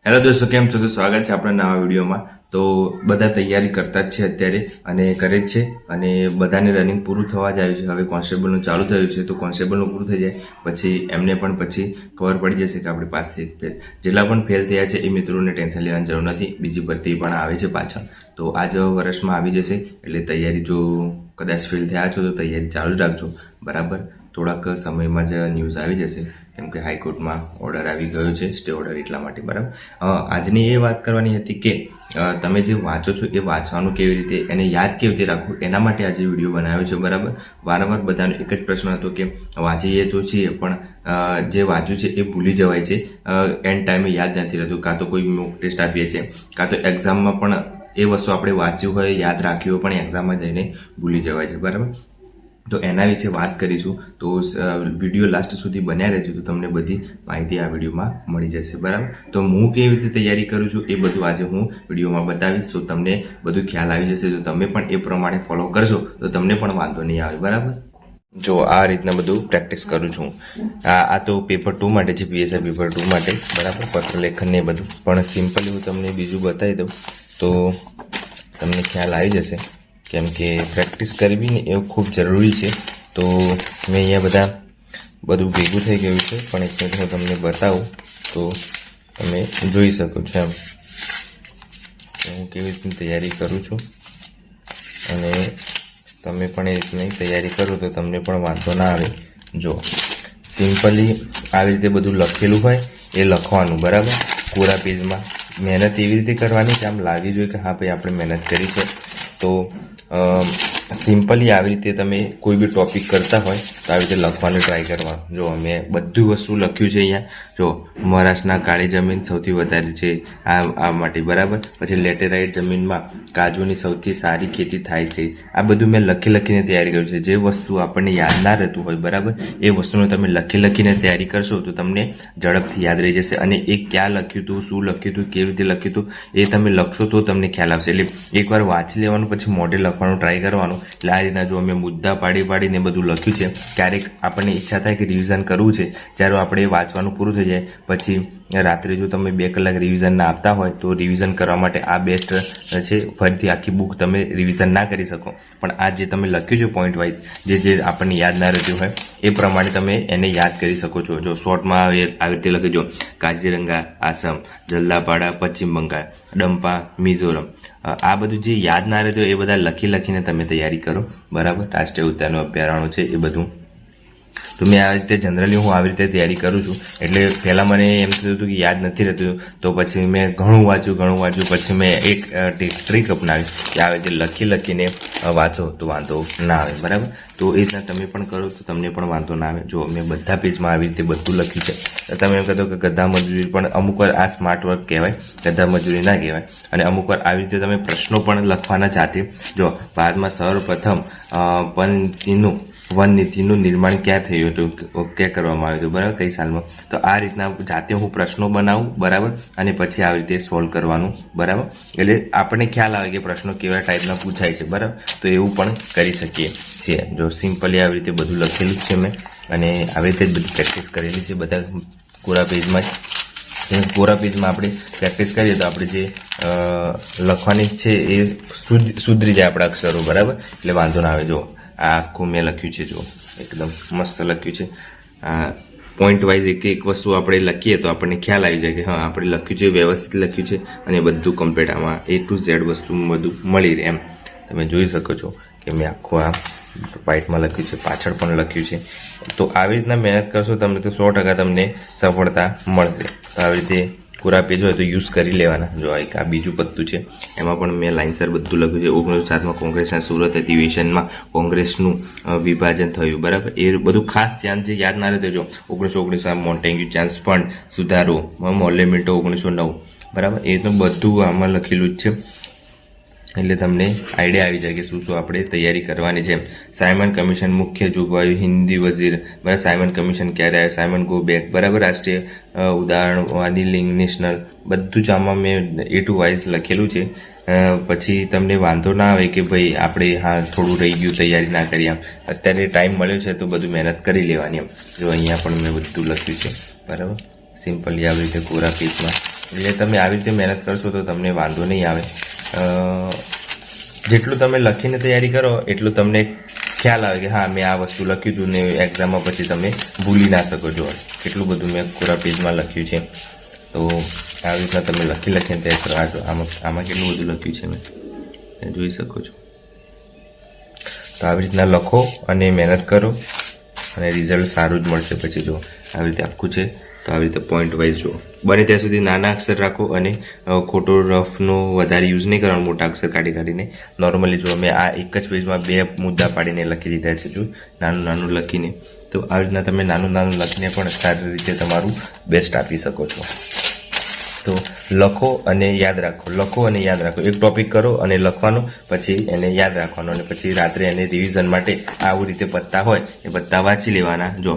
Hello દોસ્તો, કેમ છો? તો સ્વાગત છે આપણા નવા વિડીયોમાં। તો બધા તૈયારી કરતા જ છે અત્યારે અને કરે જ છે અને બધાને રનિંગ પૂરું થવા જ આવ્યું છે। હવે કોન્સ્ટેબલનું ચાલુ થયું છે, તો કોન્સ્ટેબલનું પૂરું થઈ જાય પછી એમને પણ પછી ખબર પડી જશે કે આપણી પાસે ફેલ જેટલા પણ ફેલ થયા છે એ મિત્રોને ટેન્શન લેવાની જરૂર નથી। બીજી ભરતી પણ આવે છે પાછળ, તો આ જ વર્ષમાં આવી જશે। એટલે તૈયારી, જો કદાચ ફેલ થયા છો તો તૈયારી ચાલુ જ રાખજો, બરાબર। થોડાક સમયમાં જ ન્યૂઝ આવી જશે, કેમ કે હાઈકોર્ટમાં ઓર્ડર આવી ગયો છે, સ્ટે ઓર્ડર, એટલા માટે, બરાબર। આજની એ વાત કરવાની હતી કે તમે જે વાંચો છો એ વાંચવાનું કેવી રીતે, એને યાદ કેવી રીતે રાખવું, એના માટે આજે વિડીયો બનાવ્યો છે, બરાબર। વારંવાર બધાનો એક જ પ્રશ્ન હતો કે વાંચીએ તો છીએ પણ જે વાંચ્યું છે એ ભૂલી જવાય છે, એન્ડ ટાઈમે યાદ નથી રહેતું, કાં તો કોઈ મોક ટેસ્ટ આપીએ છીએ, કાં તો એક્ઝામમાં પણ એ વસ્તુ આપણે વાંચ્યું હોય, યાદ રાખ્યું હોય, પણ એક્ઝામમાં જઈને ભૂલી જવાય છે, બરાબર। તો એના વિશે વાત કરીશું, તો વિડીયો લાસ્ટ સુધી બન્યા રહેજો, તો તમને બધી માહિતી આ વિડીયોમાં મળી જશે, બરાબર। તો હું કેવી રીતે તૈયારી કરું છું એ બધું આજે હું વિડીયોમાં બતાવીશ, તો તમને બધું ખ્યાલ આવી જશે। તો તમે પણ એ પ્રમાણે ફોલો કરશો તો તમને પણ વાંધો નહીં આવે, બરાબર। જો આ રીતના બધું પ્રેક્ટિસ કરું છું। આ તો પેપર 2 માટે છે, પીએસઆઈ પેપર 2 માટે, બરાબર। પત્ર લેખન ને બધું, પણ સિમ્પલી હું તમને બીજું બતાવી દઉં તો તમને ખ્યાલ આવી જશે, કેમ કે પ્રેક્ટિસ કરવી ને એ ખૂબ જરૂરી છે। તો મેં અહીંયા બધું ભેગું થઈ ગયું છે, પણ એક મિનિટ હું તમને બતાવું તો તમે જોઈ શકો છો એમ હું કેવી રીતની તૈયારી કરું છું, અને તમે પણ એ રીતની તૈયારી કરો તો તમને પણ વાંધો ના આવે। જો સિમ્પલી આવી રીતે બધું લખેલું હોય એ લખવાનું, બરાબર। કોરા પેજમાં મહેનત એવી રીતે કરવાની કે આમ લાગી જોઈએ કે હા ભાઈ આપણે મહેનત કરી છે। તો સિમ્પલી આવી રીતે તમે કોઈ બી ટોપિક કરતા હોય તો આવી રીતે લખવાનું ટ્રાય કરવાનું। જો મેં બધું વસ્તુ લખ્યું છે અહીંયા, જો મહારાષ્ટ્રના કાળી જમીન સૌથી વધારે છે આ માટે, બરાબર। પછી લેટેરાઇટ જમીનમાં કાજુની સૌથી સારી ખેતી થાય છે, આ બધું મેં લખીને તૈયારી કર્યું છે। જે વસ્તુ આપણને યાદ ના રહેતું હોય, બરાબર, એ વસ્તુને તમે લખીને તૈયારી કરશો તો તમને ઝડપથી યાદ રહી જશે। અને એ ક્યાં લખ્યું હતું, શું લખ્યું હતું, કેવી રીતે લખ્યું હતું, એ તમે લખશો તો તમને ખ્યાલ આવશે। એટલે એકવાર વાંચી લેવાનું, પછી મોઢે લખવાનું ટ્રાય કરવાનું। એટલે આ રીતના જો મેં મુદ્દા પાડીને બધું લખ્યું છે। ક્યારેક આપણને ઈચ્છા થાય કે રિવિઝન કરવું છે, જ્યારે આપણે વાંચવાનું પૂરું થઈ જાય પછી રાત્રે જો તમે 2 કલાક રિવિઝન ના આપતા હોય તો રિવિઝન કરવા માટે આ બેસ્ટ છે। ફરીથી આખી બુક તમે રિવિઝન ના કરી શકો, પણ આ જે તમે લખ્યું છે પોઈન્ટ વાઇઝ, જે આપણને યાદ ના રહેતું હોય એ પ્રમાણે તમે એને યાદ કરી શકો છો। જો શોર્ટમાં આવી રીતે લખજો: કાઝીરંગા આસામ, જલ્દાપાડા પશ્ચિમ બંગાળ, ડમ્પા મિઝોરમ। આ બધું જે યાદ ના રહેતું એ બધા લખીને તમે તૈયારી કરો, બરાબર। રાષ્ટ્રીય ઉદ્યાનો, અભયારણ્યો છે એ બધું, તો મેં આ રીતે જનરલી હું આવી રીતે તૈયારી કરું છું। એટલે પહેલાં મને એમ થતું હતું કે યાદ નથી રહેતું, તો પછી મેં ઘણું વાંચ્યું, પછી મેં એક ટ્રીક અપનાવી કે આવી રીતે લખીને વાંચો તો વાંધો ના આવે, બરાબર। તો એ રીતના તમે પણ કરો તો તમને પણ વાંધો ના આવે। જો મેં બધા પેજમાં આવી રીતે બધું લખ્યું છે। તમે એમ કહેતો કે ગધા મજૂરી, પણ અમુક વાર આ સ્માર્ટ વર્ક કહેવાય, ગધા મજૂરી ના કહેવાય। અને અમુક વાર આવી રીતે તમે પ્રશ્નો પણ લખવાના જાતે। જો ભારતમાં સર્વપ્રથમ વન નીતિનું નિર્માણ ક્યાં થયું હતું, ક્યાં કરવામાં આવ્યું હતું, બરાબર, કઈ સાલમાં। તો આ રીતના જાતે હું પ્રશ્નો બનાવું, બરાબર, અને પછી આવી રીતે સોલ્વ કરવાનું, બરાબર। એટલે આપણને ખ્યાલ આવે કે પ્રશ્નો કેવા ટાઈપના પૂછાય છે, બરાબર। તો એવું પણ કરી શકીએ છીએ। જો સિમ્પલી આવી રીતે બધું લખેલું જ છે મેં, અને આવી રીતે જ બધી પ્રેક્ટિસ કરેલી છે બધા કોરા પેજમાં જ। કોરા પેજમાં આપણે પ્રેક્ટિસ કરીએ તો આપણે જે લખવાની છે એ સુધરી જાય આપણા અક્ષરો, બરાબર, એટલે વાંધો ના આવે। જો આ આખું મેં લખ્યું છે, જો એકદમ મસ્ત લખ્યું છે। પોઈન્ટ વાઇઝ એક વસ્તુ આપણે લખીએ તો આપણને ખ્યાલ આવી જાય કે હા આપણે લખ્યું છે, વ્યવસ્થિત લખ્યું છે, અને બધું કમ્પ્લીટ આમાં A to Z વસ્તુ બધું મળી રહે એમ। તમે જોઈ શકો છો કે મેં આખું આ વ્હાઇટમાં લખ્યું છે, પાછળ પણ લખ્યું છે। તો આવી રીતના મહેનત કરશો તમને તો 100% તમને સફળતા મળશે। આવી રીતે કોરા પેજ હોય તો યુઝ કરી લેવાના। જો આ બીજું પત્તું છે, એમાં પણ મેં લાઇનસર બધું લખ્યું છે। 1907માં કોંગ્રેસના સુરત અધિવેશનમાં કોંગ્રેસનું વિભાજન થયું, બરાબર, એ બધું ખાસ ધ્યાન છે, યાદ ના રહેતો। જો 1919 મોન્ટેગ્યુ ચાન્સ ફંડ સુધારો, મોલેમિન્ટો 1909, બરાબર, એ તો બધું આમાં લખેલું જ છે। એટલે તમને આઈડિયા આવી જાય કે શું આપણે તૈયારી કરવાની છે। સાયમન કમિશન, મુખ્ય જોગવાઈઓ, હિન્દી વઝીર, બરાબર, સાયમન કમિશન ક્યારે આવ્યો, સાયમન ગો બેક, બરાબર, રાષ્ટ્રીય ઉદાહરણવાદી લિંગ, નેશનલ, બધું જ આમાં મેં A to વાઇઝ લખેલું છે। પછી તમને વાંધો ના આવે કે ભાઈ આપણે હા થોડું રહી ગયું, તૈયારી ના કરી, આમ અત્યારે ટાઈમ મળ્યો છે તો બધું મહેનત કરી લેવાની એમ। જો અહીંયા પણ મેં બધું લખ્યું છે, બરાબર, સિમ્પલી આવી રીતે કોરા પેજમાં એટલે તમે આવી રીતે મહેનત કરશો તો તમને વાંધો નહીં આવે. જેટલું તમે લખીને તૈયારી કરો એટલું તમને ખ્યાલ આવે કે હા મેં આ વસ્તુ લખ્યું હતું ને એક્ઝામમાં પછી તમે ભૂલી ના શકો. જો કેટલું બધું મેં પૂરા પેજમાં લખ્યું છે. તો આવી રીતના તમે લખીને તૈયાર કરો. આ જો આમાં કેટલું બધું લખ્યું છે મેં જોઈ શકો છો. તો આવી રીતના લખો અને મહેનત કરો અને રિઝલ્ટ સારું જ મળશે. પછી જો આવી રીતે આખું છે તો આવી રીતે પોઈન્ટ વાઇઝ જુઓ. બને ત્યાં સુધી નાના અક્ષર રાખો અને ખોટો રફનો વધારે યુઝ નહીં કરવાનો, મોટા અક્ષર કાઢીને નોર્મલી જો મેં આ એક જ પેજમાં 2 મુદ્દા પાડીને લખી દીધા છે. જો નાનું લખીને. તો આવી રીતના તમે નાનું લખીને પણ સારી રીતે તમારું બેસ્ટ આપી શકો છો. તો લખો અને યાદ રાખો. એક ટોપિક કરો અને લખવાનો, પછી એને યાદ રાખવાનો અને પછી રાત્રે એને રિવિઝન માટે આવી રીતે પત્તા હોય એ પત્તા વાંચી લેવાના. જો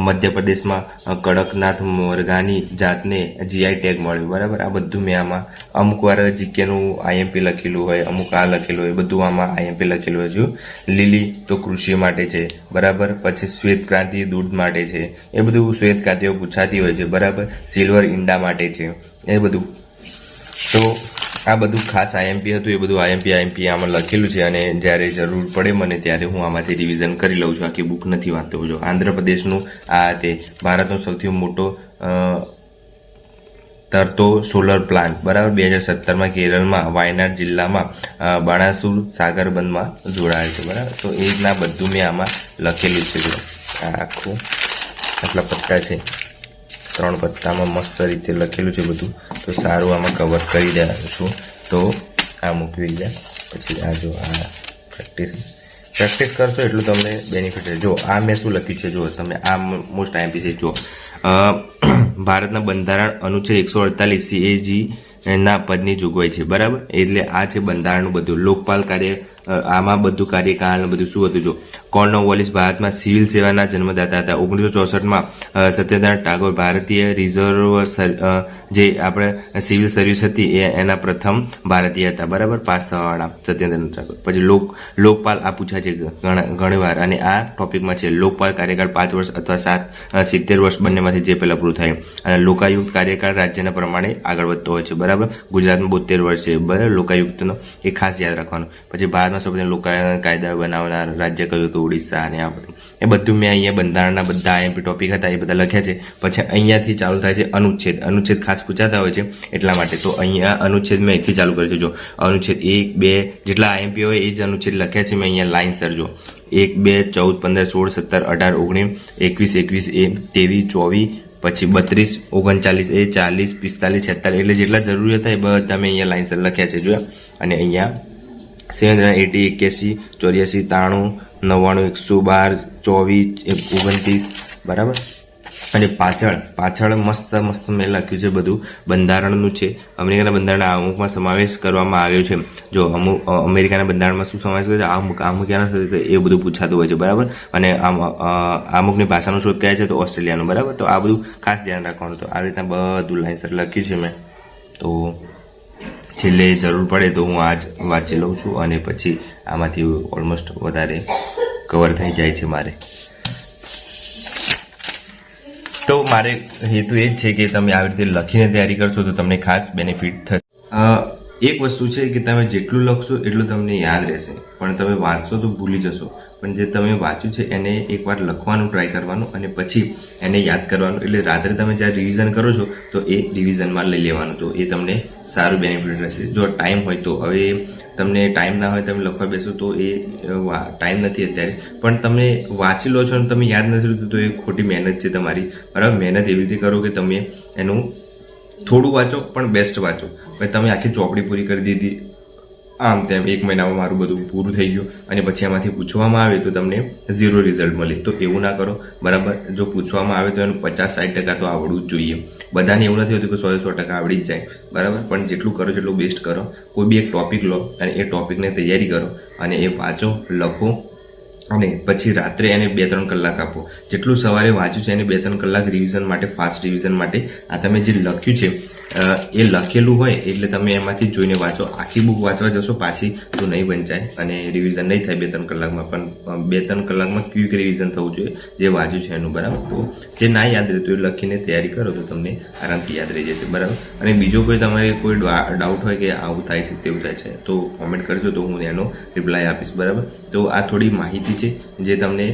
મધ્યપ્રદેશમાં કડકનાથ મોરગાની જાતને GI ટેગ મળ્યો, બરાબર. આ બધું મેં આમાં અમુક વાર જીકેનું IMP લખેલું હોય, અમુક આ લખેલું હોય, બધું આમાં IMP લખેલું હોય. જો લીલી તો કૃષિ માટે છે, બરાબર. પછી શ્વેત ક્રાંતિ દૂધ માટે છે, એ બધું શ્વેત ક્રાંતિઓ પૂછાતી હોય છે, બરાબર. સિલ્વર ઈંડા માટે છે, એ બધું. તો આ બધું ખાસ IMP હતું. એ બધું IMP આમાં લખેલું છે અને જ્યારે જરૂર પડે મને ત્યારે હું આમાંથી રિવિઝન કરી લઉં છું. આખી બુક નથી વાંચતો. જો આંધ્રપ્રદેશનું આ તે ભારતનો સૌથી મોટો તરતો સોલર પ્લાન્ટ, બરાબર. 2017માં કેરળમાં વાયનાડ જિલ્લામાં બાણાસુર સાગર બંધમાં જોડાયેલ છે, બરાબર. તો એ રીતના બધું મેં આમાં લખેલું છે. જો આ આખું આટલા પત્તા છે, 3 પત્તામાં મસ્ત રીતે લખેલું છે બધું. તો સારું આમાં કવર કરી દઉં છું. તો આ મૂકવી જાય. પછી આ જો આ પ્રેક્ટિસ કરશો એટલું તમને બેનિફિટ છે. જો આ મેં શું લખ્યું છે, જો તમે આ મોસ્ટ IMP છે. જો ભારતના બંધારણ અનુચ્છેદ 148 CAG ના પદની જોગવાઈ છે, બરાબર. એટલે આ છે બંધારણનું બધું. લોકપાલ કાર્ય આમાં બધું કાર્યકાળ બધું શું હતું. જો કોર્નવોલિસ ભારતમાં સિવિલ સેવાના જન્મદાતા હતા. 1964માં સત્યનારાયણ ટાગોર ભારતીય રિઝર્વ જે આપણે સિવિલ સર્વિસ હતી એના પ્રથમ ભારતીય હતા, બરાબર, પાસ થવાવાળા સત્યનારાયણ ટાગોર. પછી લોકપાલ આ પૂછાય છે ઘણીવાર અને આ ટોપિકમાં છે. લોકપાલ કાર્યકાળ 5 વર્ષ અથવા 70 વર્ષ બંનેમાંથી જે પહેલા પૂરું થાય. અને લોકાયુક્ત કાર્યકાળ રાજ્યના પ્રમાણે આગળ વધતો હોય છે, બરાબર. ગુજરાતમાં 72 વર્ષ છે, બરાબર. લોકાયુક્તનો એ ખાસ યાદ રાખવાનું. પછી ભારતમાં સૌથી લોકાયુક્ત કાયદા બનાવનાર રાજ્ય કયું હતું, ઓડિશા. અને આ બધું એ બધું મેં અહીંયા બંધારણના બધા IMP ટોપિક હતા એ બધા લખ્યા છે. પછી અહીંયાથી ચાલુ થાય છે અનુચ્છેદ ખાસ પૂછાતા હોય છે એટલા માટે. તો અહીંયા અનુચ્છેદ મેં અહીંથી ચાલુ કર્યું છે. જો અનુચ્છેદ 1, 2 જેટલા IMP હોય એ જ અનુચ્છેદ લખ્યા છે મેં અહીંયા લાઈનસર. જો 1, 2, 14, 15, 16, 17, 18, 19, 21, 21, 24, પછી 32, 39, 40, 45, 46 એટલે જેટલા જરૂરી હતા એ બધા મેં અહીંયા લાઈનસર લખ્યા છે. જોયા. અને અહીંયા 780, 81, 84, 93, 99, 112, 24, 29, બરાબર. અને પાછળ મસ્ત મેં લખ્યું છે બધું બંધારણનું છે. અમેરિકાના બંધારણના અમુકમાં સમાવેશ કરવામાં આવ્યો છે. જો અમેરિકાના બંધારણમાં શું સમાવેશ કરે છે, અમુક ક્યાંના એ બધું પૂછાતું હોય છે, બરાબર. અને અમુકની ભાષાનો શોધ કયા છે તો ઓસ્ટ્રેલિયાનો, બરાબર. તો આ બધું ખાસ ધ્યાન રાખવાનું. તો આવી રીતના બધું લાઈનસર લખ્યું છે મેં. તો છેલ્લે જરૂર પડે તો હું આજ વાંચી લઉં છું અને પછી આમાંથી ઓલમોસ્ટ વધારે કવર થઈ જાય છે મારે. તો મારે હેતુ એ જ છે કે તમે આવી રીતે લખીને તૈયારી કરશો તો તમને ખાસ બેનિફિટ થશે. એક વસ્તુ છે કે તમે જેટલું લખશો એટલું તમને યાદ રહેશે, પણ તમે વાંચશો તો ભૂલી જશો. પણ જે તમે વાંચ્યું છે એને એકવાર લખવાનું ટ્રાય કરવાનું અને પછી એને યાદ કરવાનું. એટલે રાત્રે તમે જ્યારે રિવિઝન કરો છો તો એ રિવિઝનમાં લઈ લેવાનું. તો એ તમને સારું બેનિફિટ રહેશે. જો ટાઈમ હોય તો. હવે તમને ટાઈમ ના હોય તમે લખવા બેસો તો એ ટાઈમ નથી અત્યારે, પણ તમે વાંચી લો છો અને તમે યાદ નથી રહેતું તો એ ખોટી મહેનત છે તમારી, બરાબર. મહેનત એવી રીતે કરો કે તમે એનું થોડું વાંચો પણ બેસ્ટ વાંચો. ભાઈ તમે આખી ચોપડી પૂરી કરી દીધી આમ તેમ 1 મહિનામાં મારું બધું પૂરું થઈ ગયું અને પછી એમાંથી પૂછવામાં આવે તો તમને 0 રિઝલ્ટ મળે. તો એવું ના કરો, બરાબર. જો પૂછવામાં આવે તો એનું 50-60% તો આવડવું જ જોઈએ. બધાને એવું નથી હોતું કે 100% આવડી જ જાય, બરાબર. પણ જેટલું કરો જેટલું બેસ્ટ કરો. કોઈ બી એક ટોપિક લો અને એ ટોપિકને તૈયારી કરો અને એ વાંચો, લખો અને પછી રાત્રે એને 2-3 કલાક આપો. જેટલું સવારે વાંચ્યું છે એને 2-3 કલાક રિવિઝન માટે, ફાસ્ટ રિવિઝન માટે. આ તમે જે લખ્યું છે એ લખેલું હોય એટલે તમે એમાંથી જોઈને વાંચો. આખી બુક વાંચવા જશો પાછી તો નહીં વંચાય અને રિવિઝન નહીં થાય 2-3 કલાકમાં. પણ 2-3 કલાકમાં ક્વિક રિવિઝન થવું જોઈએ જે વાંચ્યું છે એનું, બરાબર. તો જે ના યાદ રહેતું એ લખીને તૈયારી કરો તો તમને આરામથી યાદ રહી જશે, બરાબર. અને બીજો કોઈ તમારે કોઈ ડાઉટ હોય કે આવું થાય છે તેવું થાય છે તો કોમેન્ટ કરજો તો હું એનો રિપ્લાય આપીશ, બરાબર. તો આ થોડી માહિતી છે જે તમને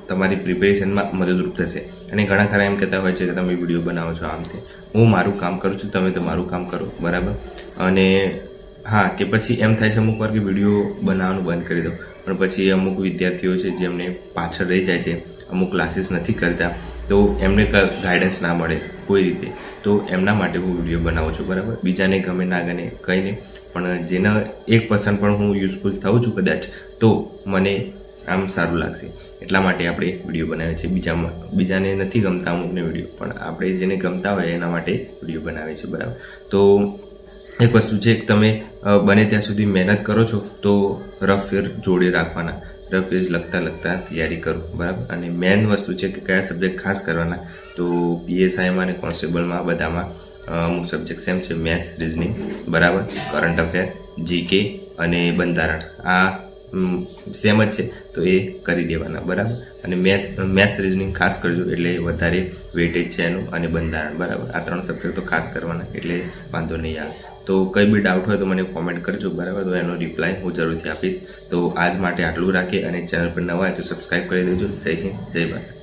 તમારી પ્રિપેરેશનમાં મદદરૂપ થશે. અને ઘણા ખરા એમ કહેતા હોય છે કે તમે વિડીયો બનાવો છો આમ તે. હું મારું કામ કરું છું, તમે તમારું કામ કરો, બરાબર. અને હા, કે પછી એમ થાય છે અમુક વાર કે વિડીયો બનાવવાનું બંધ કરી દો, પણ પછી અમુક વિદ્યાર્થીઓ છે જેમને પાછળ રહી જાય છે, અમુક ક્લાસીસ નથી કરતા તો એમને ગાઈડન્સ ના મળે કોઈ રીતે, તો એમના માટે હું વિડીયો બનાવું છું, બરાબર. બીજાને ગમે ના ગમે કંઈ નહીં, પણ જેના 1% પણ હું યુઝફુલ થાઉં છું કદાચ તો મને આમ સારું લાગશે. એટલા માટે આપણે વિડીયો બનાવીએ છીએ. બીજાને નથી ગમતા અમુકને વિડીયો, પણ આપણે જેને ગમતા હોય એના માટે વિડીયો બનાવીએ છીએ, બરાબર. તો એક વસ્તુ છે કે તમે બને ત્યાં સુધી મહેનત કરો છો તો રફ ફેર જોડે રાખવાના, રફ પેજ લખતા તૈયારી કરો, બરાબર. અને મેઇન વસ્તુ છે કે કયા સબ્જેક્ટ ખાસ કરવાના, તો PSIમાં અને કોન્સ્ટેબલમાં બધામાં અમુક સબ્જેક્ટ સેમ છે, મેથ્સ, રિઝનિંગ, બરાબર, કરંટ અફેર, GK અને બંધારણ. આ સેમ જ છે તો એ કરી દેવાના, બરાબર. અને મેથ્સ રિઝનિંગ ખાસ કરજો એટલે વધારે વેટેજ છે એનું, અને બંધારણ, બરાબર. આ 3 સબ્જેક્ટ તો ખાસ કરવાના એટલે વાંધો નહીં આવે. તો કંઈ બી ડાઉટ હોય તો મને કોમેન્ટ કરજો, બરાબર. તો એનો રિપ્લાય હું જરૂરથી આપીશ. તો આજ માટે આટલું રાખીએ અને ચેનલ પર નવા હોય તો સબસ્ક્રાઈબ કરી દેજો. જય હિન્દ, જય ભારત.